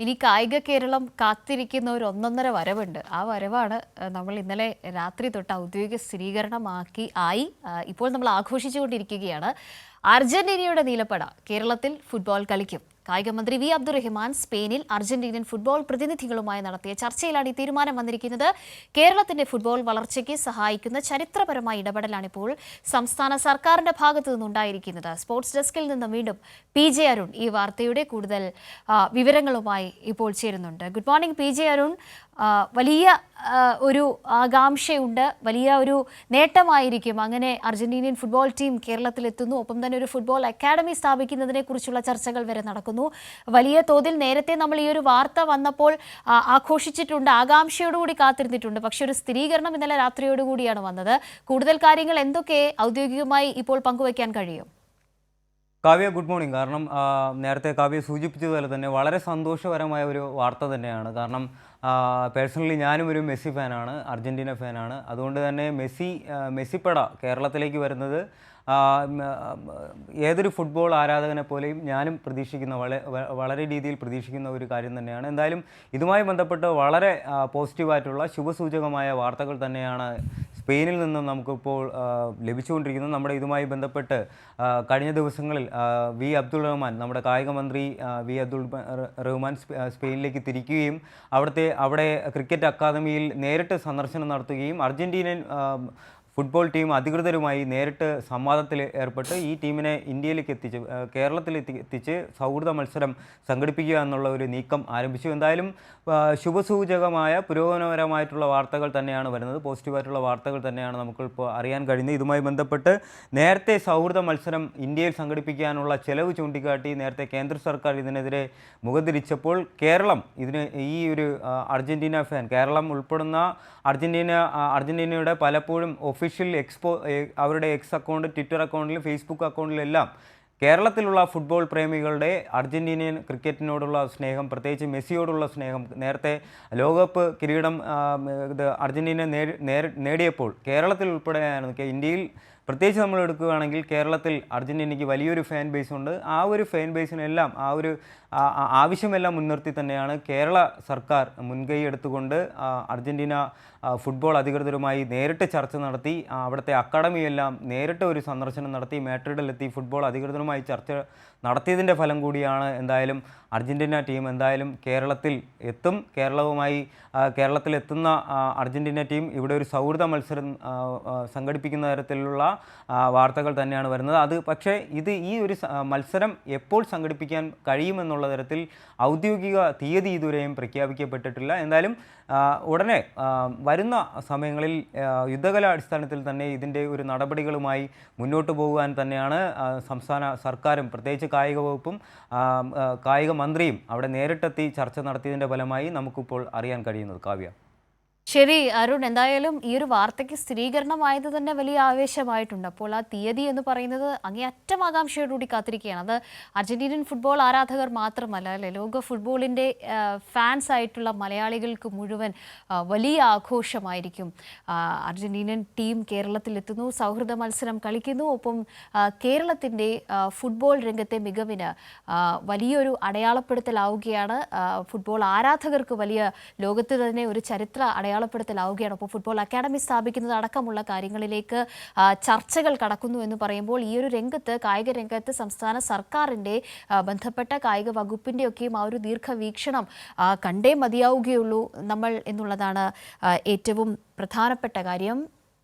ഇനി കായിക കേരളം കാത്തിരിക്കുന്ന ഒരു ഒന്നൊന്നര വരവുണ്ട്. ആ വരവാണ് നമ്മൾ ഇന്നലെ രാത്രി തൊട്ട് ഔദ്യോഗിക സ്ഥിരീകരണമാക്കി. ഇപ്പോൾ നമ്മൾ ആഘോഷിച്ചുകൊണ്ടിരിക്കുകയാണ്. അർജന്റീനയുടെ നീലപ്പട കേരളത്തിൽ ഫുട്ബോൾ കളിക്കും. കായിക മന്ത്രി വി അബ്ദുറഹിമാൻ സ്പെയിനിൽ അർജന്റീനൻ ഫുട്ബോൾ പ്രതിനിധികളുമായി നടത്തിയ ചർച്ചയിലാണ് ഈ തീരുമാനം വന്നിരിക്കുന്നത്. കേരളത്തിന്റെ ഫുട്ബോൾ വളർച്ചയ്ക്ക് സഹായിക്കുന്ന ചരിത്രപരമായ ഇടപെടലാണിപ്പോൾ സംസ്ഥാന സർക്കാരിന്റെ ഭാഗത്തു നിന്നുണ്ടായിരിക്കുന്നത്. സ്പോർട്സ് ഡെസ്കിൽ നിന്ന് വീണ്ടും PJ അരുൺ ഈ വാർത്തയുടെ കൂടുതൽ വിവരങ്ങളുമായി ഇപ്പോൾ ചേരുന്നുണ്ട്. Good morning PJ Arun. വലിയ ഒരു ആകാംക്ഷയുണ്ട്, വലിയ ഒരു നേട്ടമായിരിക്കും അങ്ങനെ അർജന്റീനിയൻ ഫുട്ബോൾ ടീം കേരളത്തിലെത്തുന്നു. ഒപ്പം തന്നെ ഒരു ഫുട്ബോൾ അക്കാഡമി സ്ഥാപിക്കുന്നതിനെ കുറിച്ചുള്ള ചർച്ചകൾ വരെ നടക്കുന്നു. വലിയ തോതിൽ നേരത്തെ നമ്മൾ ഈ ഒരു വാർത്ത വന്നപ്പോൾ ആഘോഷിച്ചിട്ടുണ്ട്, ആകാംക്ഷയോടുകൂടി കാത്തിരുന്നിട്ടുണ്ട്. പക്ഷെ ഒരു സ്ഥിരീകരണം ഇന്നലെ രാത്രിയോടുകൂടിയാണ് വന്നത്. കൂടുതൽ കാര്യങ്ങൾ എന്തൊക്കെ ഔദ്യോഗികമായി ഇപ്പോൾ പങ്കുവയ്ക്കാൻ കഴിയും? Kavya, good morning. കാരണം നേരത്തെ കാവ്യ സൂചിപ്പിച്ചതുപോലെ തന്നെ വളരെ സന്തോഷകരമായ ഒരു വാർത്ത തന്നെയാണ്. കാരണം പേഴ്സണലി ഞാനും ഒരു മെസ്സി ഫാനാണ്, അർജൻറ്റീന ഫാനാണ്. അതുകൊണ്ട് തന്നെ മെസ്സിപ്പട കേരളത്തിലേക്ക് വരുന്നത് ഏതൊരു ഫുട്ബോൾ ആരാധകനെ പോലെയും ഞാനും വളരെ രീതിയിൽ പ്രതീക്ഷിക്കുന്ന ഒരു കാര്യം തന്നെയാണ്. എന്തായാലും ഇതുമായി ബന്ധപ്പെട്ട് വളരെ പോസിറ്റീവായിട്ടുള്ള ശുഭസൂചകമായ വാർത്തകൾ തന്നെയാണ് സ്പെയിനിൽ നിന്നും നമുക്കിപ്പോൾ ലഭിച്ചുകൊണ്ടിരിക്കുന്നത്. നമ്മുടെ ഇതുമായി ബന്ധപ്പെട്ട് കഴിഞ്ഞ ദിവസങ്ങളിൽ വി അബ്ദുൾ റഹ്മാൻ, നമ്മുടെ കായിക മന്ത്രി വി അബ്ദുൾ റഹ്മാൻ സ്പെയിനിലേക്ക് തിരിക്കുകയും അവിടെ ക്രിക്കറ്റ് അക്കാദമിയിൽ നേരിട്ട് സന്ദർശനം നടത്തുകയും അർജന്റീനൻ ഫുട്ബോൾ ടീം അധികൃതരുമായി നേരിട്ട് സംവാദത്തിൽ ഏർപ്പെട്ട് ഈ ടീമിനെ കേരളത്തിലെത്തിച്ച് സൗഹൃദ മത്സരം സംഘടിപ്പിക്കുക എന്നുള്ള ഒരു നീക്കം ആരംഭിച്ചു. എന്തായാലും ശുഭസൂചകമായ പുരോഗമനപരമായിട്ടുള്ള വാർത്തകൾ തന്നെയാണ് വരുന്നത്, പോസിറ്റീവായിട്ടുള്ള വാർത്തകൾ തന്നെയാണ് നമുക്കിപ്പോൾ അറിയാൻ കഴിയുന്നത്. ഇതുമായി ബന്ധപ്പെട്ട് നേരത്തെ സൗഹൃദ മത്സരം ഇന്ത്യയിൽ സംഘടിപ്പിക്കാനുള്ള ചെലവ് ചൂണ്ടിക്കാട്ടി നേരത്തെ കേന്ദ്ര സർക്കാർ ഇതിനെതിരെ മുഖംതിരിച്ചപ്പോൾ കേരളം ഈ ഒരു അർജന്റീന ഫാൻ, കേരളം ഉൾപ്പെടുന്ന അർജന്റീനയുടെ പലപ്പോഴും ഒഫീഷ്യൽ അവരുടെ എക്സ് അക്കൗണ്ട്, ട്വിറ്റർ അക്കൗണ്ടിലും ഫേസ്ബുക്ക് അക്കൗണ്ടിലെല്ലാം കേരളത്തിലുള്ള ഫുട്ബോൾ പ്രേമികളുടെ അർജന്റീനിയൻ ക്രിക്കറ്റിനോടുള്ള സ്നേഹം, പ്രത്യേകിച്ച് മെസ്സിയോടുള്ള സ്നേഹം, നേരത്തെ ലോകകപ്പ് കിരീടം അർജന്റീന നേടിയപ്പോൾ കേരളത്തിൽ ഉൾപ്പെടെയാണ്, ഇന്ത്യയിൽ പ്രത്യേകിച്ച് നമ്മൾ എടുക്കുകയാണെങ്കിൽ കേരളത്തിൽ അർജന്റീനയ്ക്ക് വലിയൊരു ഫാൻ ബേസ് ഉണ്ട്. ആ ഒരു ഫാൻ ബേസിനെല്ലാം ആ ഒരു ആവശ്യമെല്ലാം മുൻനിർത്തി തന്നെയാണ് കേരള സർക്കാർ മുൻകൈ എടുത്തുകൊണ്ട് അർജന്റീന ഫുട്ബോൾ അധികൃതരുമായി നേരിട്ട് ചർച്ച നടത്തി അവിടുത്തെ അക്കാഡമിയെല്ലാം നേരിട്ട് ഒരു സന്ദർശനം നടത്തി മാഡ്രിഡിലെത്തി ഫുട്ബോൾ അധികൃതരുമായി ചർച്ച നടത്തിയതിൻ്റെ ഫലം കൂടിയാണ് എന്തായാലും അർജന്റീന ടീം എന്തായാലും കേരളത്തിൽ എത്തും. കേരളത്തിലെത്തുന്ന അർജന്റീന ടീം ഇവിടെ ഒരു സൗഹൃദ മത്സരം സംഘടിപ്പിക്കുന്ന തരത്തിലുള്ള വാർത്തകൾ തന്നെയാണ് വരുന്നത്. പക്ഷേ ഈ ഒരു മത്സരം എപ്പോൾ സംഘടിപ്പിക്കാൻ കഴിയുമെന്നുള്ള തരത്തിൽ ഔദ്യോഗിക തീയതി ഇതുവരെയും പ്രഖ്യാപിക്കപ്പെട്ടിട്ടില്ല. എന്തായാലും ഉടനെ വരുന്ന സമയങ്ങളിൽ യുദ്ധകലാടിസ്ഥാനത്തിൽ തന്നെ ഇതിൻ്റെ ഒരു നടപടികളുമായി മുന്നോട്ട് പോകുവാൻ തന്നെയാണ് സംസ്ഥാന സർക്കാരും പ്രത്യേകിച്ച് കായിക വകുപ്പും കായിക മന്ത്രിയും അവിടെ നേരിട്ടെത്തി ചർച്ച നടത്തിയതിൻ്റെ ഫലമായി നമുക്കിപ്പോൾ അറിയാൻ കഴിയുന്നത്. കാവ്യ. ശരി അരുൺ, എന്തായാലും ഈ ഒരു വാർത്തയ്ക്ക് സ്ഥിരീകരണമായത് തന്നെ വലിയ ആവേശമായിട്ടുണ്ട്. അപ്പോൾ ആ തീയതി എന്ന് പറയുന്നത് അങ്ങേയറ്റം ആകാംക്ഷയോടുകൂടി കാത്തിരിക്കുകയാണ്. അത് അർജന്റീനിയൻ ഫുട്ബോൾ ആരാധകർ മാത്രമല്ല, അല്ലേ, ലോക ഫുട്ബോളിൻ്റെ ഫാൻസ് ആയിട്ടുള്ള മലയാളികൾക്ക് മുഴുവൻ വലിയ ആഘോഷമായിരിക്കും. അർജന്റീനിയൻ ടീം കേരളത്തിലെത്തുന്നു, സൗഹൃദ മത്സരം കളിക്കുന്നു. ഒപ്പം കേരളത്തിൻ്റെ ഫുട്ബോൾ രംഗത്തെ മികവിന് വലിയൊരു അടയാളപ്പെടുത്തലാവുകയാണ്. ഫുട്ബോൾ ആരാധകർക്ക് വലിയ ലോകത്ത് തന്നെ ഒരു ചരിത്ര അടയാളപ്പെടുത്തലാവുകയാണ്. അപ്പോൾ ഫുട്ബോൾ അക്കാഡമി സ്ഥാപിക്കുന്നത് അടക്കമുള്ള കാര്യങ്ങളിലേക്ക് ചർച്ചകൾ കടക്കുന്നു എന്ന് പറയുമ്പോൾ ഈ ഒരു രംഗത്ത്, കായിക രംഗത്ത് സംസ്ഥാന സർക്കാരിൻ്റെ ബന്ധപ്പെട്ട കായിക വകുപ്പിൻ്റെയൊക്കെയും ആ ഒരു ദീർഘവീക്ഷണം കണ്ടേ മതിയാവുകയുള്ളൂ നമ്മൾ എന്നുള്ളതാണ് ഏറ്റവും പ്രധാനപ്പെട്ട കാര്യം.